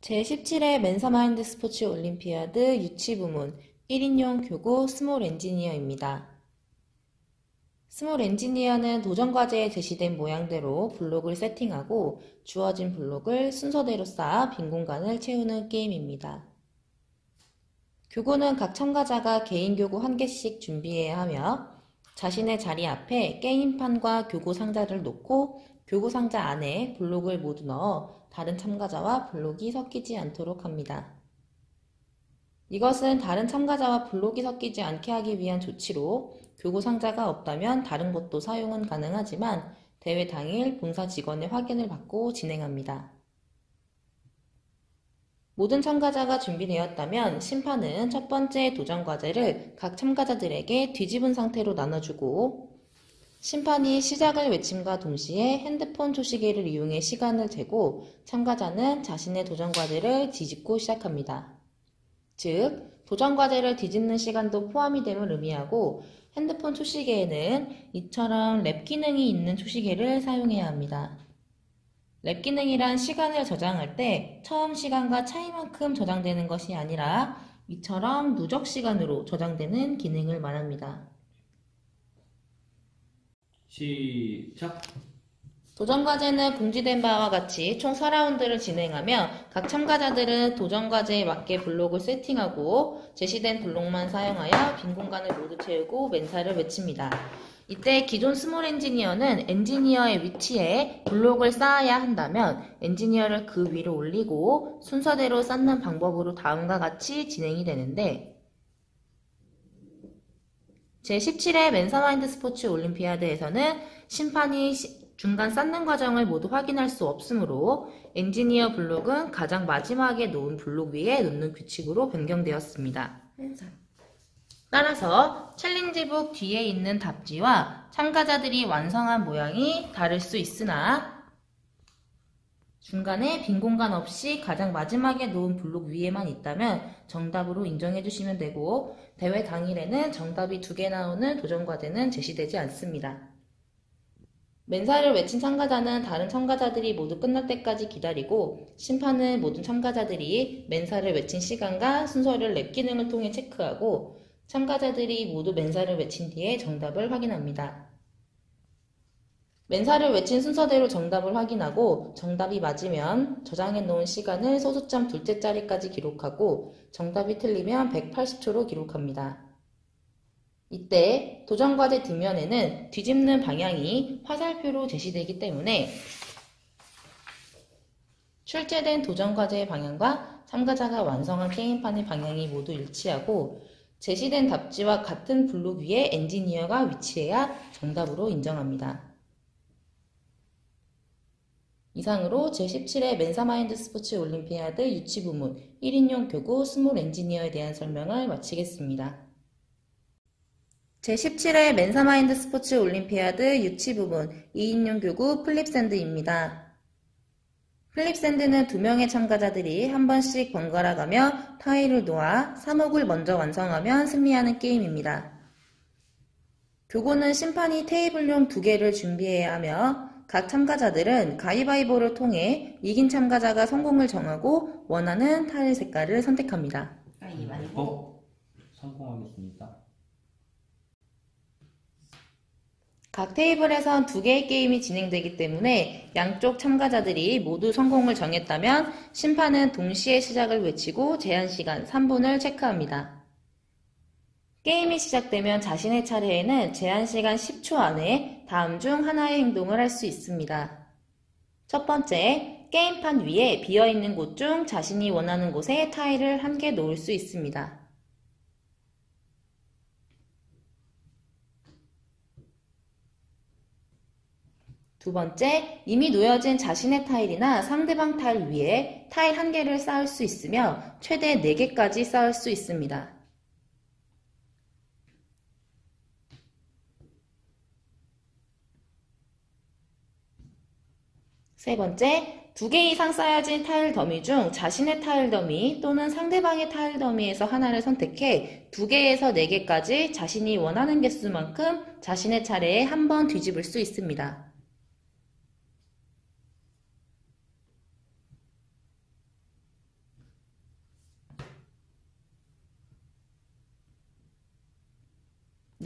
제17회 멘사마인드 스포츠 올림피아드 유치부문 1인용 교구 스몰 엔지니어입니다. 스몰 엔지니어는 도전과제에 제시된 모양대로 블록을 세팅하고 주어진 블록을 순서대로 쌓아 빈 공간을 채우는 게임입니다. 교구는 각 참가자가 개인 교구 1개씩 준비해야 하며 자신의 자리 앞에 게임판과 교구 상자를 놓고 교구 상자 안에 블록을 모두 넣어 다른 참가자와 블록이 섞이지 않도록 합니다. 이것은 다른 참가자와 블록이 섞이지 않게 하기 위한 조치로 교구 상자가 없다면 다른 것도 사용은 가능하지만 대회 당일 본사 직원의 확인을 받고 진행합니다. 모든 참가자가 준비되었다면 심판은 첫 번째 도전 과제를 각 참가자들에게 뒤집은 상태로 나눠주고 심판이 시작을 외침과 동시에 핸드폰 초시계를 이용해 시간을 재고 참가자는 자신의 도전 과제를 뒤집고 시작합니다. 즉, 도전 과제를 뒤집는 시간도 포함이 됨을 의미하고 핸드폰 초시계에는 이처럼 랩 기능이 있는 초시계를 사용해야 합니다. 랩 기능이란 시간을 저장할 때 처음 시간과 차이만큼 저장되는 것이 아니라 이처럼 누적 시간으로 저장되는 기능을 말합니다. 시작! 도전과제는 공지된 바와 같이 총 4라운드를 진행하며 각 참가자들은 도전과제에 맞게 블록을 세팅하고 제시된 블록만 사용하여 빈 공간을 모두 채우고 멘사를 외칩니다. 이때 기존 스몰 엔지니어는 엔지니어의 위치에 블록을 쌓아야 한다면 엔지니어를 그 위로 올리고 순서대로 쌓는 방법으로 다음과 같이 진행이 되는데 제17회 멘사마인드 스포츠 올림피아드에서는 심판이 중간 쌓는 과정을 모두 확인할 수 없으므로 엔지니어 블록은 가장 마지막에 놓은 블록 위에 놓는 규칙으로 변경되었습니다. 따라서 챌린지북 뒤에 있는 답지와 참가자들이 완성한 모양이 다를 수 있으나 중간에 빈 공간 없이 가장 마지막에 놓은 블록 위에만 있다면 정답으로 인정해 주시면 되고 대회 당일에는 정답이 2개 나오는 도전과제는 제시되지 않습니다. 멘사를 외친 참가자는 다른 참가자들이 모두 끝날 때까지 기다리고 심판은 모든 참가자들이 멘사를 외친 시간과 순서를 랩 기능을 통해 체크하고 참가자들이 모두 멘사를 외친 뒤에 정답을 확인합니다. 멘사를 외친 순서대로 정답을 확인하고 정답이 맞으면 저장해 놓은 시간을 소수점 둘째 자리까지 기록하고 정답이 틀리면 180초로 기록합니다. 이때 도전과제 뒷면에는 뒤집는 방향이 화살표로 제시되기 때문에 출제된 도전과제의 방향과 참가자가 완성한 게임판의 방향이 모두 일치하고 제시된 답지와 같은 블록 위에 엔지니어가 위치해야 정답으로 인정합니다. 이상으로 제17회 멘사마인드 스포츠 올림피아드 유치부문 1인용 교구 스몰 엔지니어에 대한 설명을 마치겠습니다. 제17회 멘사마인드 스포츠 올림피아드 유치부문 2인용 교구 플립샌드입니다. 플립샌드는 2명의 참가자들이 한 번씩 번갈아 가며 타일을 놓아 3옥을 먼저 완성하면 승리하는 게임입니다. 교구는 심판이 테이블용 2개를 준비해야 하며 각 참가자들은 가위바위보를 통해 이긴 참가자가 성공을 정하고 원하는 타일 색깔을 선택합니다. 성공하겠습니다. 각 테이블에선 2개의 게임이 진행되기 때문에 양쪽 참가자들이 모두 성공을 정했다면 심판은 동시에 시작을 외치고 제한시간 3분을 체크합니다. 게임이 시작되면 자신의 차례에는 제한시간 10초 안에 다음 중 하나의 행동을 할 수 있습니다. 첫 번째, 게임판 위에 비어있는 곳 중 자신이 원하는 곳에 타일을 1개 놓을 수 있습니다. 두 번째, 이미 놓여진 자신의 타일이나 상대방 타일 위에 타일 1개를 쌓을 수 있으며 최대 4개까지 쌓을 수 있습니다. 세 번째, 2개 이상 쌓여진 타일 더미 중 자신의 타일 더미 또는 상대방의 타일 더미에서 하나를 선택해 2개에서 4개까지 자신이 원하는 개수만큼 자신의 차례에 한 번 뒤집을 수 있습니다.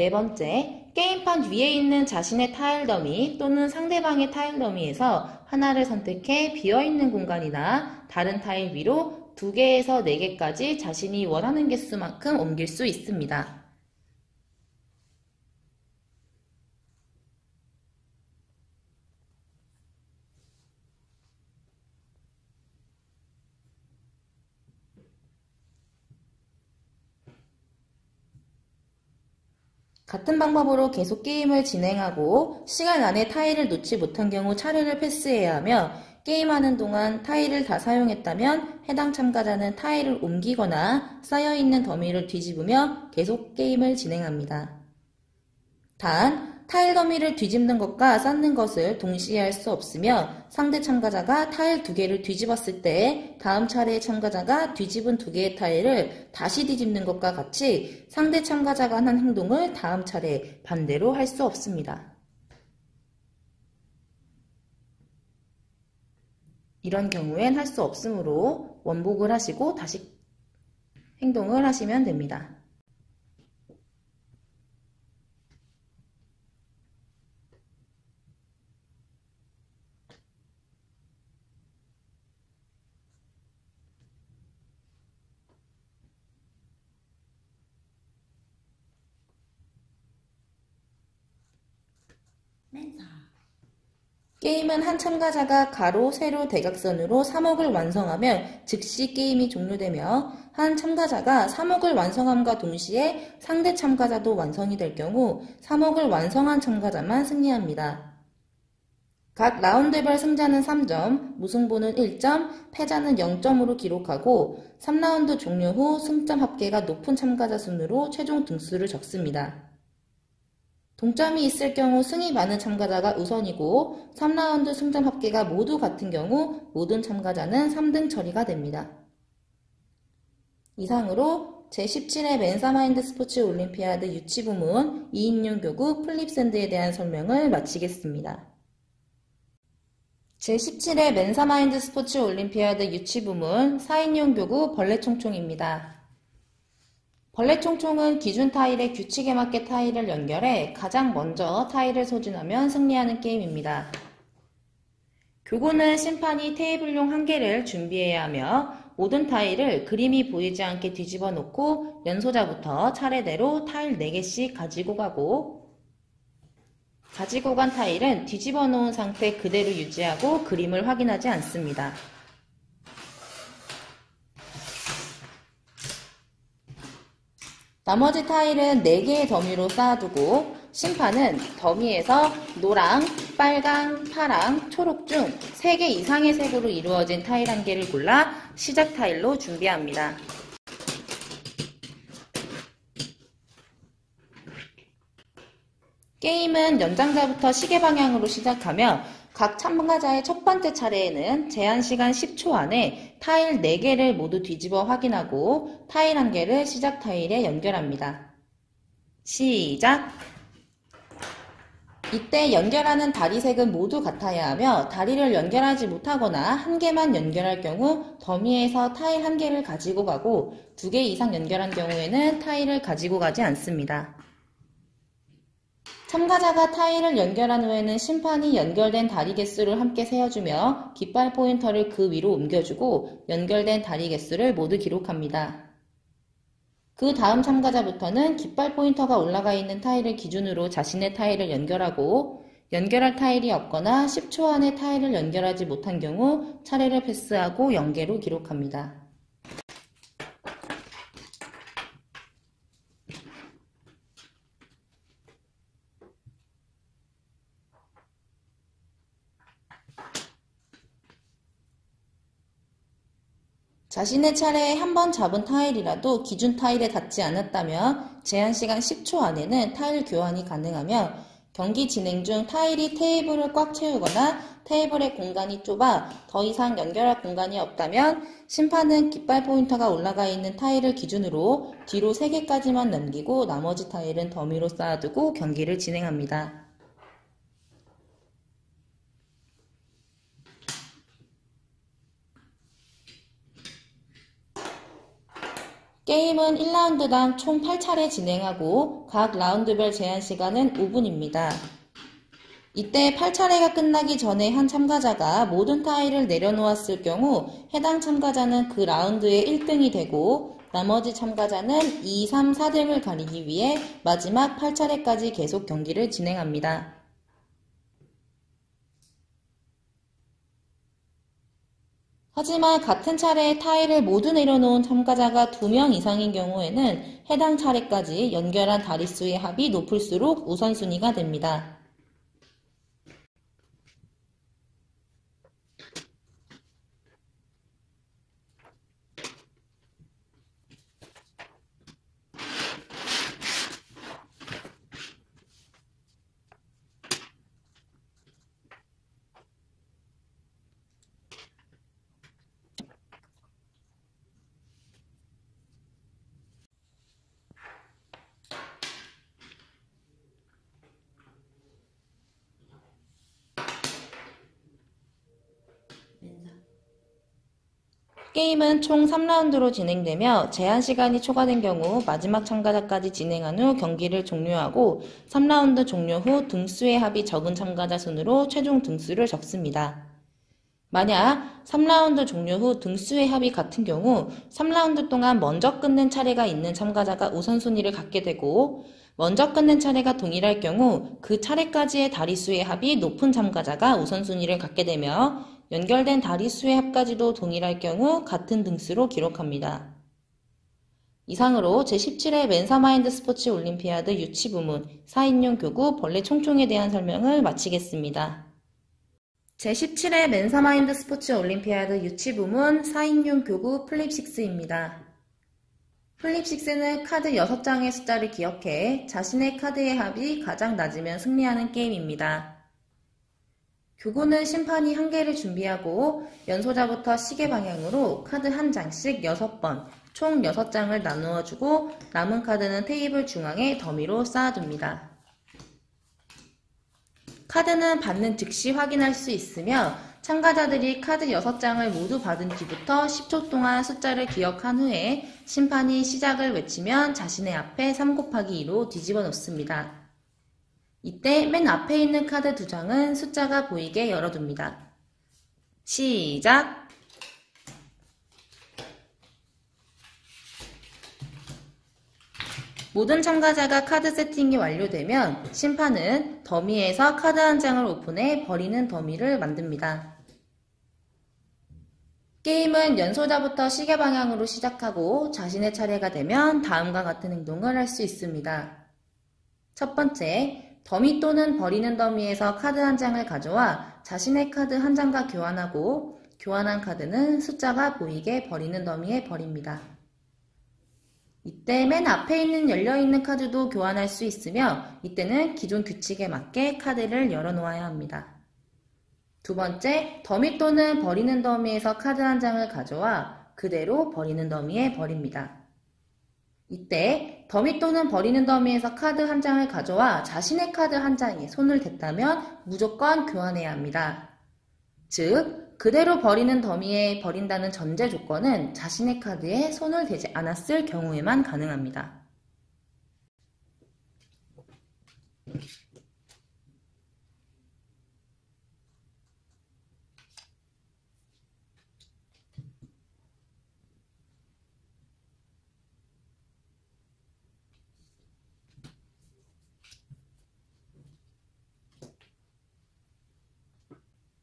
네 번째, 게임판 위에 있는 자신의 타일 더미 또는 상대방의 타일 더미에서 하나를 선택해 비어있는 공간이나 다른 타일 위로 2개에서 4개까지 자신이 원하는 개수만큼 옮길 수 있습니다. 같은 방법으로 계속 게임을 진행하고 시간 안에 타일을 놓지 못한 경우 차례를 패스해야 하며 게임하는 동안 타일을 다 사용했다면 해당 참가자는 타일을 옮기거나 쌓여있는 더미를 뒤집으며 계속 게임을 진행합니다. 단, 타일 더미를 뒤집는 것과 쌓는 것을 동시에 할 수 없으며 상대 참가자가 타일 2개를 뒤집었을 때 다음 차례의 참가자가 뒤집은 2개의 타일을 다시 뒤집는 것과 같이 상대 참가자가 한 행동을 다음 차례 반대로 할 수 없습니다. 이런 경우엔 할 수 없으므로 원복을 하시고 다시 행동을 하시면 됩니다. 게임은 한 참가자가 가로, 세로, 대각선으로 3억을 완성하면 즉시 게임이 종료되며 한 참가자가 3억을 완성함과 동시에 상대 참가자도 완성이 될 경우 3억을 완성한 참가자만 승리합니다. 각 라운드별 승자는 3점, 무승부는 1점, 패자는 0점으로 기록하고 3라운드 종료 후 승점 합계가 높은 참가자 순으로 최종 등수를 적습니다. 동점이 있을 경우 승이 많은 참가자가 우선이고 3라운드 승점 합계가 모두 같은 경우 모든 참가자는 3등 처리가 됩니다. 이상으로 제17회 멘사마인드 스포츠 올림피아드 유치부문 2인용 교구 플립샌드에 대한 설명을 마치겠습니다. 제17회 멘사마인드 스포츠 올림피아드 유치부문 4인용 교구 벌레총총입니다. 벌레총총은 기준 타일의 규칙에 맞게 타일을 연결해 가장 먼저 타일을 소진하면 승리하는 게임입니다. 교구는 심판이 테이블용 1개를 준비해야 하며 모든 타일을 그림이 보이지 않게 뒤집어 놓고 연소자부터 차례대로 타일 4개씩 가지고 간 타일은 뒤집어 놓은 상태 그대로 유지하고 그림을 확인하지 않습니다. 나머지 타일은 4개의 더미로 쌓아두고 심판은 더미에서 노랑, 빨강, 파랑, 초록 중 3개 이상의 색으로 이루어진 타일 1개를 골라 시작 타일로 준비합니다. 게임은 연장자부터 시계 방향으로 시작하며 각 참가자의 첫 번째 차례에는 제한시간 10초 안에 타일 4개를 모두 뒤집어 확인하고 타일 1개를 시작 타일에 연결합니다. 시작! 이때 연결하는 다리색은 모두 같아야 하며 다리를 연결하지 못하거나 1개만 연결할 경우 더미에서 타일 1개를 가지고 가고 2개 이상 연결한 경우에는 타일을 가지고 가지 않습니다. 참가자가 타일을 연결한 후에는 심판이 연결된 다리 개수를 함께 세어주며 깃발 포인터를 그 위로 옮겨주고 연결된 다리 개수를 모두 기록합니다. 그 다음 참가자부터는 깃발 포인터가 올라가 있는 타일을 기준으로 자신의 타일을 연결하고 연결할 타일이 없거나 10초 안에 타일을 연결하지 못한 경우 차례를 패스하고 0개로 기록합니다. 자신의 차례에 한 번 잡은 타일이라도 기준 타일에 닿지 않았다면 제한시간 10초 안에는 타일 교환이 가능하며 경기 진행 중 타일이 테이블을 꽉 채우거나 테이블의 공간이 좁아 더 이상 연결할 공간이 없다면 심판은 깃발 포인터가 올라가 있는 타일을 기준으로 뒤로 3개까지만 넘기고 나머지 타일은 더미로 쌓아두고 경기를 진행합니다. 게임은 1라운드당 총 8차례 진행하고 각 라운드별 제한 시간은 5분입니다. 이때 8차례가 끝나기 전에 한 참가자가 모든 타일을 내려놓았을 경우 해당 참가자는 그 라운드의 1등이 되고 나머지 참가자는 2, 3, 4등을 가리기 위해 마지막 8차례까지 계속 경기를 진행합니다. 하지만 같은 차례에 타일을 모두 내려놓은 참가자가 2명 이상인 경우에는 해당 차례까지 연결한 다리수의 합이 높을수록 우선순위가 됩니다. 게임은 총 3라운드로 진행되며 제한 시간이 초과된 경우 마지막 참가자까지 진행한 후 경기를 종료하고 3라운드 종료 후 등수의 합이 적은 참가자 순으로 최종 등수를 적습니다. 만약 3라운드 종료 후 등수의 합이 같은 경우 3라운드 동안 먼저 끝낸 차례가 있는 참가자가 우선순위를 갖게 되고 먼저 끝낸 차례가 동일할 경우 그 차례까지의 다리수의 합이 높은 참가자가 우선순위를 갖게 되며 연결된 다리수의 합까지도 동일할 경우 같은 등수로 기록합니다. 이상으로 제17회 멘사마인드 스포츠 올림피아드 유치부문 4인용 교구 벌레 총총에 대한 설명을 마치겠습니다. 제17회 멘사마인드 스포츠 올림피아드 유치부문 4인용 교구 플립6입니다. 플립6는 카드 6장의 숫자를 기억해 자신의 카드의 합이 가장 낮으면 승리하는 게임입니다. 교구는 심판이 한 개를 준비하고 연소자부터 시계 방향으로 카드 한 장씩 6번, 총 6장을 나누어 주고 남은 카드는 테이블 중앙에 더미로 쌓아둡니다. 카드는 받는 즉시 확인할 수 있으며 참가자들이 카드 6장을 모두 받은 뒤부터 10초 동안 숫자를 기억한 후에 심판이 시작을 외치면 자신의 앞에 3 곱하기 2로 뒤집어 놓습니다. 이때 맨 앞에 있는 카드 2장은 숫자가 보이게 열어둡니다. 시작! 모든 참가자가 카드 세팅이 완료되면 심판은 더미에서 카드 한 장을 오픈해 버리는 더미를 만듭니다. 게임은 연소자부터 시계 방향으로 시작하고 자신의 차례가 되면 다음과 같은 행동을 할 수 있습니다. 첫 번째, 더미 또는 버리는 더미에서 카드 한 장을 가져와 자신의 카드 한 장과 교환하고 교환한 카드는 숫자가 보이게 버리는 더미에 버립니다. 이때 맨 앞에 있는 열려있는 카드도 교환할 수 있으며 이때는 기존 규칙에 맞게 카드를 열어놓아야 합니다. 두 번째, 더미 또는 버리는 더미에서 카드 한 장을 가져와 그대로 버리는 더미에 버립니다. 이때 더미 또는 버리는 더미에서 카드 한 장을 가져와 자신의 카드 한 장에 손을 댔다면 무조건 교환해야 합니다. 즉, 그대로 버리는 더미에 버린다는 전제 조건은 자신의 카드에 손을 대지 않았을 경우에만 가능합니다.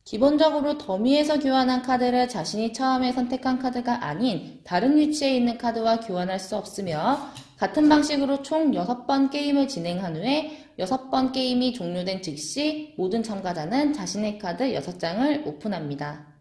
기본적으로 더미에서 교환한 카드를 자신이 처음에 선택한 카드가 아닌 다른 위치에 있는 카드와 교환할 수 없으며 같은 방식으로 총 6번 게임을 진행한 후에 6번 게임이 종료된 즉시 모든 참가자는 자신의 카드 6장을 오픈합니다.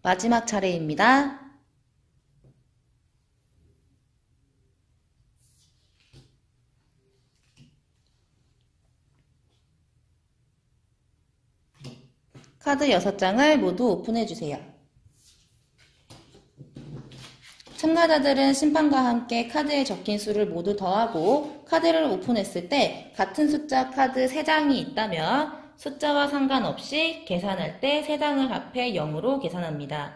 마지막 차례입니다. 카드 6장을 모두 오픈해주세요. 참가자들은 심판과 함께 카드에 적힌 수를 모두 더하고 카드를 오픈했을 때 같은 숫자 카드 3장이 있다면 숫자와 상관없이 계산할 때 3장을 합해 0으로 계산합니다.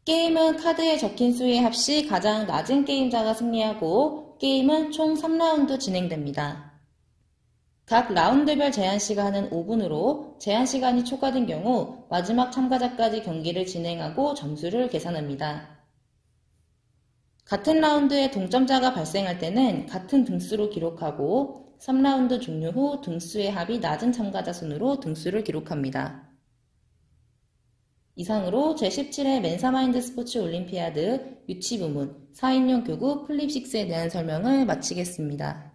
게임은 카드에 적힌 수의 합이 가장 낮은 게임자가 승리하고 게임은 총 3라운드 진행됩니다. 각 라운드별 제한시간은 5분으로 제한시간이 초과된 경우 마지막 참가자까지 경기를 진행하고 점수를 계산합니다. 같은 라운드에 동점자가 발생할 때는 같은 등수로 기록하고 3라운드 종료 후 등수의 합이 낮은 참가자 순으로 등수를 기록합니다. 이상으로 제17회 멘사마인드 스포츠 올림피아드 유치부문 4인용 교구 플립6에 대한 설명을 마치겠습니다.